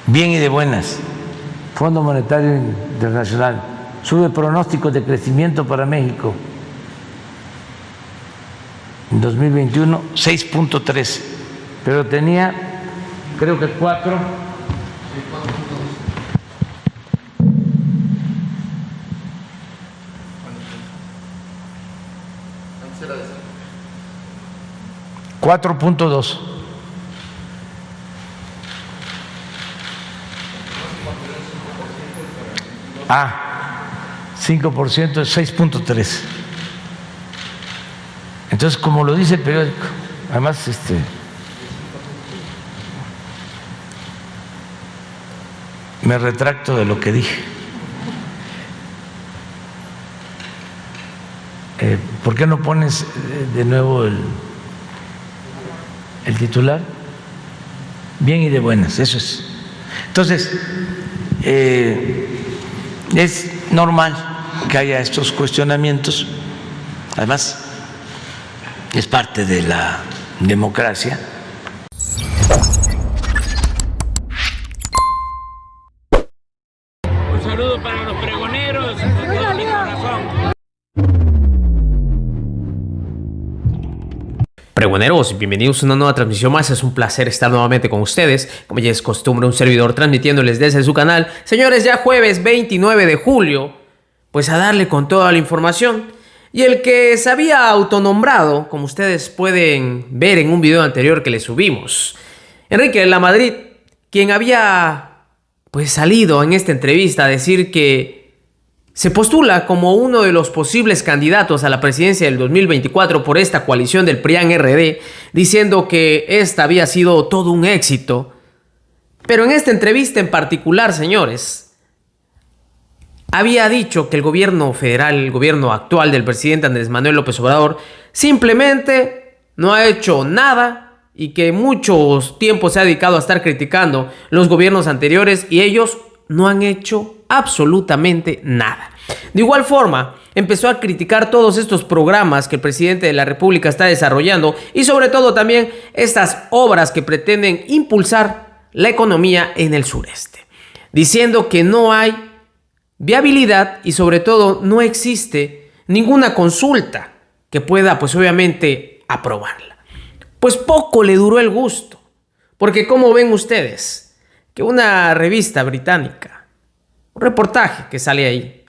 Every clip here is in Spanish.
bien y de buenas. Fondo Monetario Internacional sube pronósticos de crecimiento para México. En 2021, 6.3, pero tenía, creo que 4. 4.2. Ah, 5% es 6.3. Entonces, como lo dice el periódico, además me retracto de lo que dije. ¿Por qué no pones de nuevo el titular? Bien y de buenas, eso es. Entonces, es normal que haya estos cuestionamientos, además es parte de la democracia. Un saludo para los pregoneros de todo mi corazón. Pregoneros, bienvenidos a una nueva transmisión más. Es un placer estar nuevamente con ustedes. Como ya es costumbre, un servidor transmitiéndoles desde su canal. Señores, ya jueves 29 de julio, pues a darle con toda la información. Y el que se había autonombrado, como ustedes pueden ver en un video anterior que le subimos, Enrique de la Madrid, quien había pues salido en esta entrevista a decir que se postula como uno de los posibles candidatos a la presidencia del 2024 por esta coalición del PRIAN-RD, diciendo que esta había sido todo un éxito. Pero en esta entrevista en particular, señores, había dicho que el gobierno federal, el gobierno actual del presidente Andrés Manuel López Obrador, simplemente no ha hecho nada y que mucho tiempo se ha dedicado a estar criticando los gobiernos anteriores y ellos no han hecho absolutamente nada. De igual forma, empezó a criticar todos estos programas que el presidente de la República está desarrollando y sobre todo también estas obras que pretenden impulsar la economía en el sureste, diciendo que no hay viabilidad y sobre todo no existe ninguna consulta que pueda pues obviamente aprobarla. Pues poco le duró el gusto, porque como ven ustedes que una revista británica, un reportaje que sale ahí,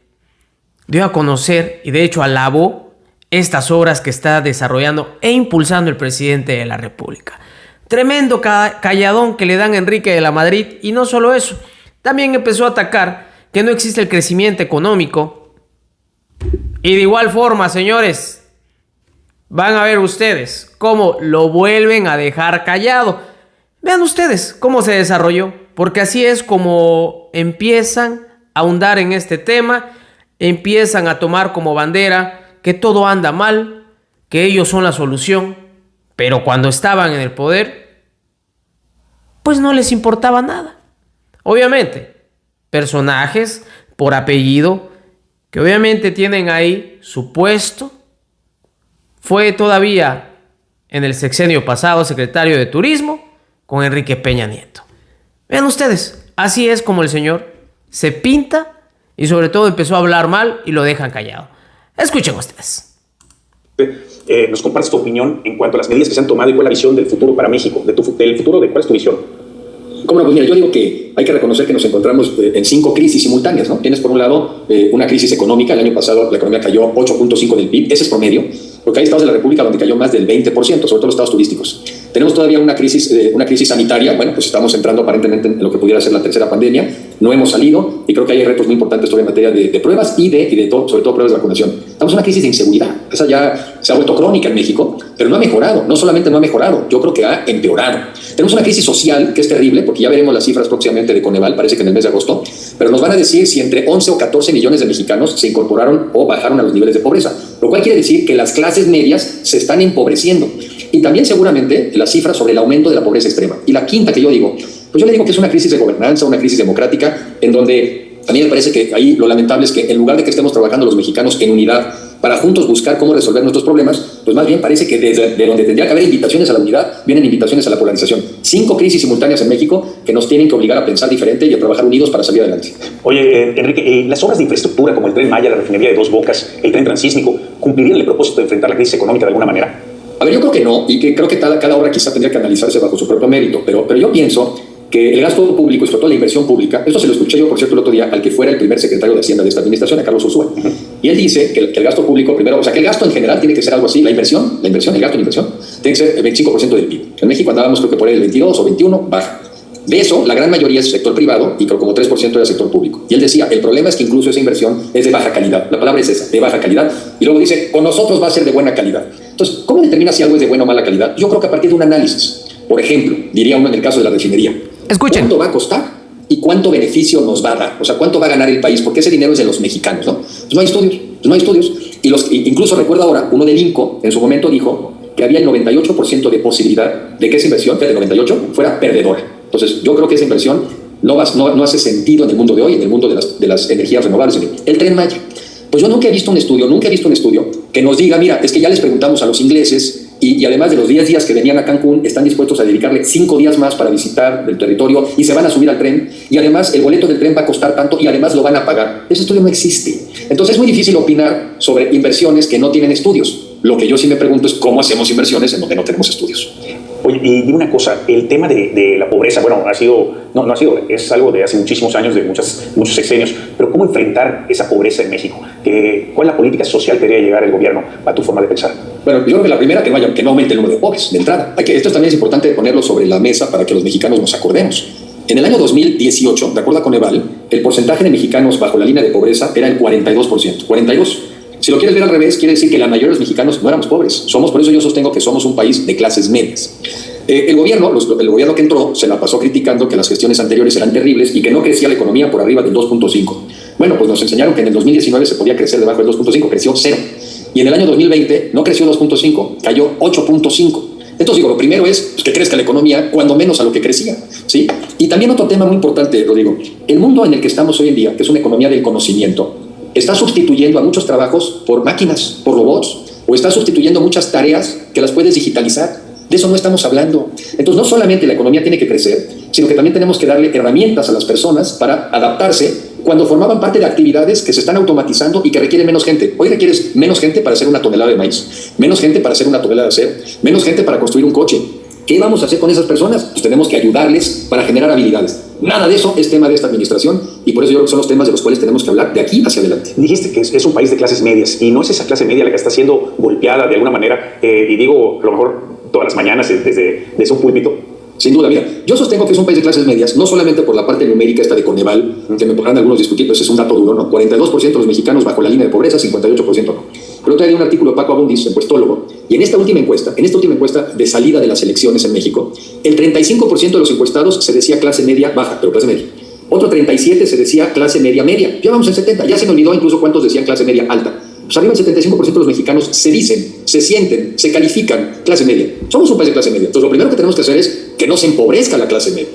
dio a conocer y de hecho alabó estas obras que está desarrollando e impulsando el presidente de la República. Tremendo calladón que le dan a Enrique de la Madrid, y no solo eso, también empezó a atacar que no existe el crecimiento económico. Y de igual forma, señores, van a ver ustedes cómo lo vuelven a dejar callado. Vean ustedes cómo se desarrolló, porque así es como empiezan a ahondar en este tema, empiezan a tomar como bandera que todo anda mal, que ellos son la solución, pero cuando estaban en el poder, pues no les importaba nada. Obviamente, personajes por apellido, que obviamente tienen ahí su puesto. Fue todavía en el sexenio pasado secretario de Turismo con Enrique Peña Nieto. Vean ustedes, así es como el señor se pinta y sobre todo empezó a hablar mal y lo dejan callado. Escuchen ustedes. Nos compartes tu opinión en cuanto a las medidas que se han tomado y cuál es la visión del futuro para México, del futuro, ¿cuál es tu visión? ¿Cómo no? Pues mira, yo digo que hay que reconocer que nos encontramos en 5 crisis simultáneas, ¿no? Tienes por un lado una crisis económica. El año pasado la economía cayó 8.5 del PIB, ese es promedio, porque hay estados de la República donde cayó más del 20%, sobre todo los estados turísticos. Tenemos todavía una crisis sanitaria. Bueno, pues estamos entrando aparentemente en lo que pudiera ser la tercera pandemia. No hemos salido y creo que hay retos muy importantes todavía en materia de pruebas y de todo, sobre todo pruebas de vacunación. Estamos en una crisis de inseguridad. Esa ya se ha vuelto crónica en México, pero no ha mejorado. No solamente no ha mejorado, yo creo que ha empeorado. Tenemos una crisis social que es terrible, porque ya veremos las cifras próximamente de Coneval, parece que en el mes de agosto, pero nos van a decir si entre 11 o 14 millones de mexicanos se incorporaron o bajaron a los niveles de pobreza, lo cual quiere decir que las clases medias se están empobreciendo. Y también seguramente las cifras sobre el aumento de la pobreza extrema. Y la quinta que yo digo, pues yo le digo que es una crisis de gobernanza, una crisis democrática, en donde a mí me parece que ahí lo lamentable es que en lugar de que estemos trabajando los mexicanos en unidad para juntos buscar cómo resolver nuestros problemas, pues más bien parece que de donde tendría que haber invitaciones a la unidad, vienen invitaciones a la polarización. 5 crisis simultáneas en México que nos tienen que obligar a pensar diferente y a trabajar unidos para salir adelante. Oye, Enrique, las obras de infraestructura como el Tren Maya, la refinería de Dos Bocas, el tren transísmico, ¿cumplirían el propósito de enfrentar la crisis económica de alguna manera? A ver, yo creo que no, y que creo que cada obra quizá tendría que analizarse bajo su propio mérito, pero yo pienso que el gasto público y sobre todo la inversión pública, esto se lo escuché yo, por cierto, el otro día al que fuera el primer secretario de Hacienda de esta administración, a Carlos Ursúa, y él dice que el gasto público, primero, o sea, que el gasto en general tiene que ser algo así, el gasto en inversión, tiene que ser el 25% del PIB. En México andábamos creo que por ahí el 22 o 21, baja. De eso, la gran mayoría es sector privado y creo como 3% era sector público. Y él decía, el problema es que incluso esa inversión es de baja calidad. La palabra es esa, de baja calidad. Y luego dice, con nosotros va a ser de buena calidad. Entonces, ¿cómo determina si algo es de buena o mala calidad? Yo creo que a partir de un análisis. Por ejemplo, diría uno en el caso de la refinería. Escuchen. ¿Cuánto va a costar y cuánto beneficio nos va a dar? O sea, ¿cuánto va a ganar el país? Porque ese dinero es de los mexicanos, ¿no? Pues no hay estudios. Incluso recuerdo ahora, uno del INCO en su momento dijo que había el 98% de posibilidad de que esa inversión, que el 98%, fuera perdedora. Entonces, yo creo que esa inversión no hace sentido en el mundo de hoy, en el mundo de las energías renovables. El Tren Maya. Pues yo nunca he visto un estudio que nos diga, mira, es que ya les preguntamos a los ingleses y además de los 10 días que venían a Cancún, están dispuestos a dedicarle 5 días más para visitar el territorio y se van a subir al tren y además el boleto del tren va a costar tanto y además lo van a pagar. Ese estudio no existe. Entonces es muy difícil opinar sobre inversiones que no tienen estudios. Lo que yo sí me pregunto es cómo hacemos inversiones en donde no tenemos estudios. Oye, y dime una cosa, el tema de la pobreza, bueno, es algo de hace muchísimos años, de muchos sexenios, pero ¿cómo enfrentar esa pobreza en México? ¿Cuál es la política social que debería llegar el gobierno a tu forma de pensar? Bueno, yo creo que la primera, que no aumente el número de pobres, de entrada. Esto también es importante ponerlo sobre la mesa para que los mexicanos nos acordemos. En el año 2018, de acuerdo a Coneval, el porcentaje de mexicanos bajo la línea de pobreza era el 42%. 42%. Si lo quieres ver al revés, quiere decir que la mayoría de los mexicanos no éramos pobres. Por eso yo sostengo que somos un país de clases medias. El gobierno que entró se la pasó criticando que las gestiones anteriores eran terribles y que no crecía la economía por arriba del 2.5. Bueno, pues nos enseñaron que en el 2019 se podía crecer debajo del 2.5, creció 0. Y en el año 2020 no creció 2.5, cayó 8.5. Entonces digo, lo primero es que crezca la economía cuando menos a lo que crecía, ¿sí? Y también otro tema muy importante, Rodrigo. El mundo en el que estamos hoy en día, que es una economía del conocimiento, está sustituyendo a muchos trabajos por máquinas, por robots, o está sustituyendo muchas tareas que las puedes digitalizar. De eso no estamos hablando. Entonces, no solamente la economía tiene que crecer, sino que también tenemos que darle herramientas a las personas para adaptarse cuando formaban parte de actividades que se están automatizando y que requieren menos gente. Hoy requieres menos gente para hacer una tonelada de maíz, menos gente para hacer una tonelada de acero, menos gente para construir un coche. ¿Qué vamos a hacer con esas personas? Pues tenemos que ayudarles para generar habilidades. Nada de eso es tema de esta administración y por eso yo creo que son los temas de los cuales tenemos que hablar de aquí hacia adelante. Dijiste que es un país de clases medias y no es esa clase media la que está siendo golpeada de alguna manera, y digo, a lo mejor todas las mañanas desde un púlpito. Sin duda, mira, yo sostengo que es un país de clases medias, no solamente por la parte numérica esta de Coneval, que me podrán algunos discutir, pues es un dato duro, ¿no? 42% de los mexicanos bajo la línea de pobreza, 58% no. Pero trae un artículo de Paco Abundis, encuestólogo, y en esta última encuesta de salida de las elecciones en México, el 35% de los encuestados se decía clase media baja, pero clase media. Otro 37% se decía clase media media. Ya vamos en 70%, ya se me olvidó incluso cuántos decían clase media alta. Pues arriba del 75% de los mexicanos se dicen, se sienten, se califican clase media. Somos un país de clase media. Entonces lo primero que tenemos que hacer es que no se empobrezca la clase media,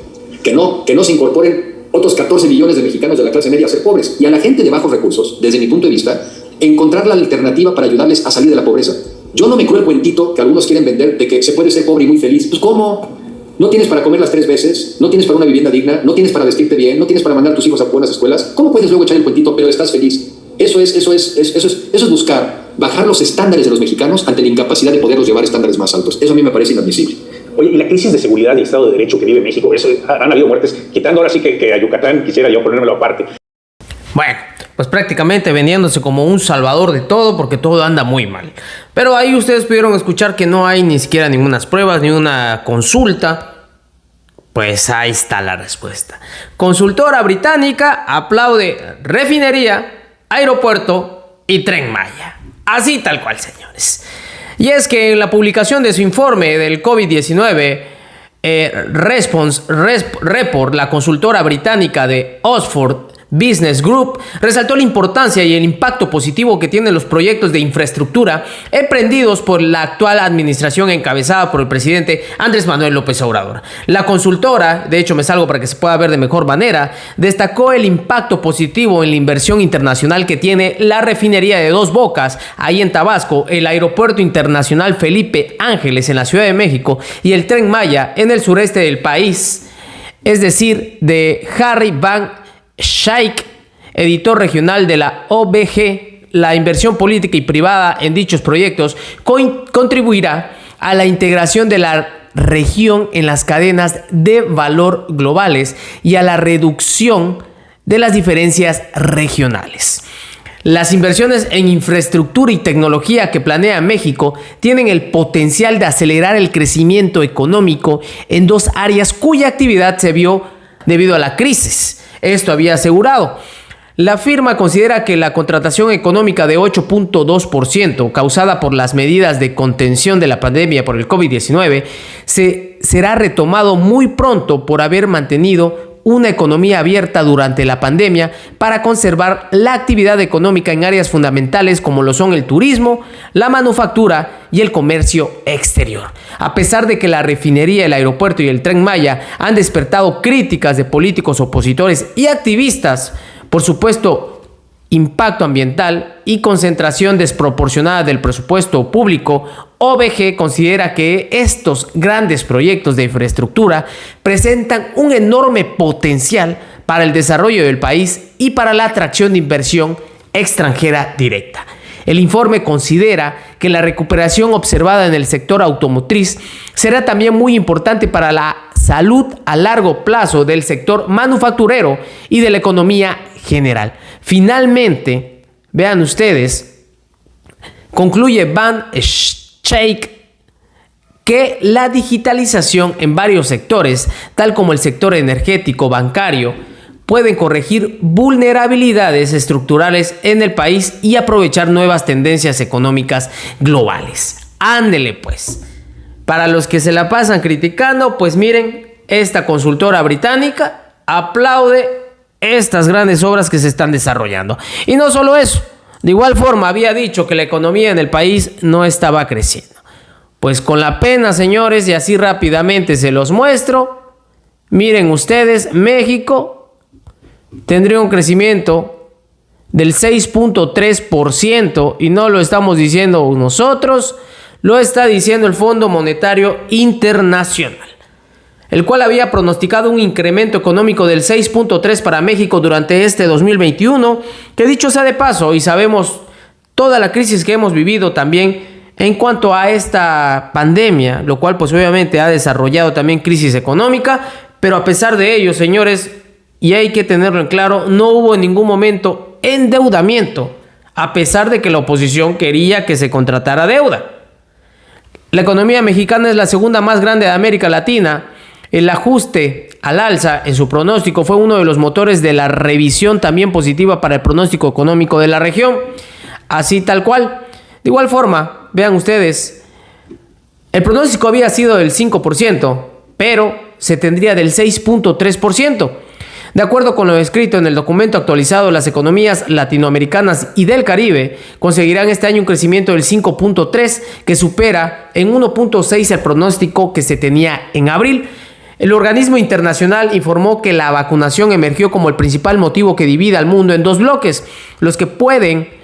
que no se incorporen otros 14 millones de mexicanos de la clase media a ser pobres. Y a la gente de bajos recursos, desde mi punto de vista, encontrar la alternativa para ayudarles a salir de la pobreza. Yo no me creo el cuentito que algunos quieren vender de que se puede ser pobre y muy feliz. Pues ¿cómo? No tienes para comer las 3 veces, no tienes para una vivienda digna, no tienes para vestirte bien, no tienes para mandar a tus hijos a buenas escuelas. ¿Cómo puedes luego echar el cuentito, pero estás feliz? Eso es buscar bajar los estándares de los mexicanos ante la incapacidad de poderlos llevar a estándares más altos. Eso a mí me parece inadmisible. Oye, y la crisis de seguridad y Estado de Derecho que vive México, han habido muertes, quitando ahora sí que a Yucatán quisiera yo ponérmelo aparte. Bueno, pues prácticamente vendiéndose como un salvador de todo porque todo anda muy mal. Pero ahí ustedes pudieron escuchar que no hay ni siquiera ninguna pruebas, ni una consulta. Pues ahí está la respuesta. Consultora británica aplaude refinería, aeropuerto y Tren Maya. Así tal cual, señores. Y es que en la publicación de su informe del COVID-19, Response Report, la consultora británica de Oxford Business Group resaltó la importancia y el impacto positivo que tienen los proyectos de infraestructura emprendidos por la actual administración encabezada por el presidente Andrés Manuel López Obrador. La consultora, de hecho me salgo para que se pueda ver de mejor manera, destacó el impacto positivo en la inversión internacional que tiene la refinería de Dos Bocas, ahí en Tabasco, el Aeropuerto Internacional Felipe Ángeles en la Ciudad de México y el Tren Maya en el sureste del país, es decir, de Harry Van Schaik, editor regional de la OBG. La inversión política y privada en dichos proyectos contribuirá a la integración de la región en las cadenas de valor globales y a la reducción de las diferencias regionales. Las inversiones en infraestructura y tecnología que planea México tienen el potencial de acelerar el crecimiento económico en dos áreas cuya actividad se vio debido a la crisis. Esto había asegurado. La firma considera que la contratación económica de 8.2% causada por las medidas de contención de la pandemia por el COVID-19 será retomado muy pronto por haber mantenido una economía abierta durante la pandemia para conservar la actividad económica en áreas fundamentales como lo son el turismo, la manufactura y el comercio exterior. A pesar de que la refinería, el aeropuerto y el Tren Maya han despertado críticas de políticos opositores y activistas, por supuesto, impacto ambiental y concentración desproporcionada del presupuesto público, OBG considera que estos grandes proyectos de infraestructura presentan un enorme potencial para el desarrollo del país y para la atracción de inversión extranjera directa. El informe considera que la recuperación observada en el sector automotriz será también muy importante para la salud a largo plazo del sector manufacturero y de la economía general. Finalmente, vean ustedes, concluye Van Schaik que la digitalización en varios sectores, tal como el sector energético, bancario, pueden corregir vulnerabilidades estructurales en el país y aprovechar nuevas tendencias económicas globales. Ándele pues. Para los que se la pasan criticando, pues miren, esta consultora británica aplaude estas grandes obras que se están desarrollando. Y no solo eso, de igual forma había dicho que la economía en el país no estaba creciendo. Pues con la pena, señores, y así rápidamente se los muestro, miren ustedes, México tendría un crecimiento del 6.3% y no lo estamos diciendo nosotros, lo está diciendo el Fondo Monetario Internacional, el cual había pronosticado un incremento económico del 6.3% para México durante este 2021, que dicho sea de paso, y sabemos toda la crisis que hemos vivido también en cuanto a esta pandemia, lo cual pues obviamente ha desarrollado también crisis económica, pero a pesar de ello, señores, y hay que tenerlo en claro, no hubo en ningún momento endeudamiento, a pesar de que la oposición quería que se contratara deuda. La economía mexicana es la segunda más grande de América Latina. El ajuste al alza en su pronóstico fue uno de los motores de la revisión también positiva para el pronóstico económico de la región. Así tal cual. De igual forma, vean ustedes, el pronóstico había sido del 5%, pero se tendría del 6.3%. De acuerdo con lo escrito en el documento actualizado, las economías latinoamericanas y del Caribe conseguirán este año un crecimiento del 5.3%, que supera en 1.6% el pronóstico que se tenía en abril. El organismo internacional informó que la vacunación emergió como el principal motivo que divide al mundo en dos bloques: los que pueden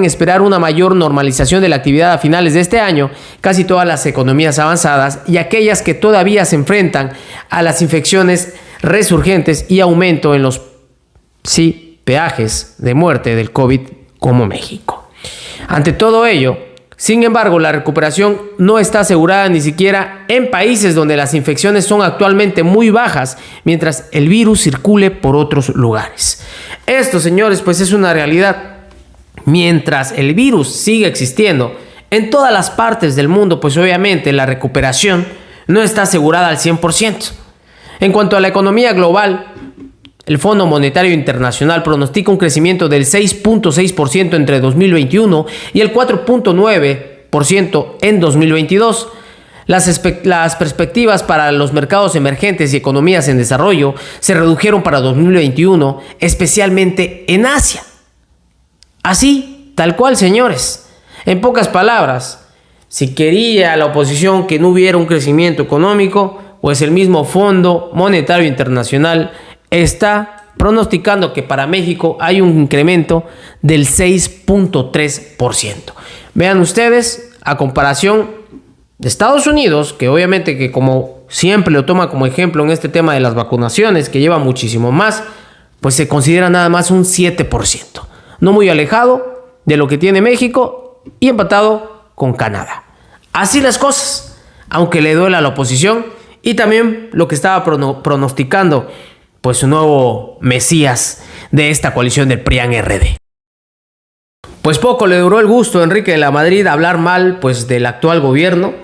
esperar una mayor normalización de la actividad a finales de este año, casi todas las economías avanzadas, y aquellas que todavía se enfrentan a las infecciones resurgentes y aumento en los peajes de muerte del COVID, como México. Ante todo ello, sin embargo, la recuperación no está asegurada ni siquiera en países donde las infecciones son actualmente muy bajas, mientras el virus circule por otros lugares. Esto, señores, pues es una realidad. Mientras el virus sigue existiendo en todas las partes del mundo, pues obviamente la recuperación no está asegurada al 100%. En cuanto a la economía global, el Fondo Monetario Internacional pronostica un crecimiento del 6.6% entre 2021 y el 4.9% en 2022. Las perspectivas para los mercados emergentes y economías en desarrollo se redujeron para 2021, especialmente en Asia. Así, tal cual, señores. En pocas palabras, si quería la oposición que no hubiera un crecimiento económico, pues el mismo Fondo Monetario Internacional está pronosticando que para México hay un incremento del 6.3%. Vean ustedes, a comparación de Estados Unidos, que obviamente que como siempre lo toma como ejemplo en este tema de las vacunaciones, que lleva muchísimo más, pues se considera nada más un 7%. No muy alejado de lo que tiene México y empatado con Canadá. Así las cosas, aunque le duela a la oposición y también lo que estaba pronosticando pues su nuevo mesías de esta coalición del PRIAN-RD. Pues poco le duró el gusto a Enrique de la Madrid hablar mal pues del actual gobierno.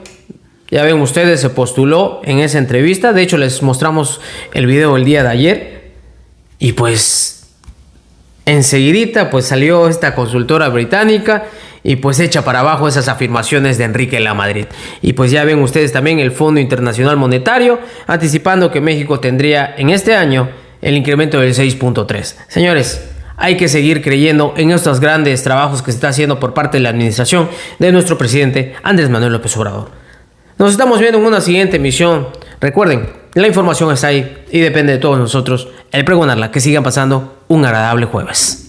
Ya ven ustedes, se postuló en esa entrevista. De hecho, les mostramos el video el día de ayer. Y pues enseguidita pues salió esta consultora británica y pues echa para abajo esas afirmaciones de Enrique de la Madrid. Y pues ya ven ustedes también el Fondo Internacional Monetario anticipando que México tendría en este año el incremento del 6.3. Señores, hay que seguir creyendo en estos grandes trabajos que se está haciendo por parte de la administración de nuestro presidente Andrés Manuel López Obrador. Nos estamos viendo en una siguiente emisión. Recuerden, la información está ahí y depende de todos nosotros el pregonarla. Que sigan pasando un agradable jueves.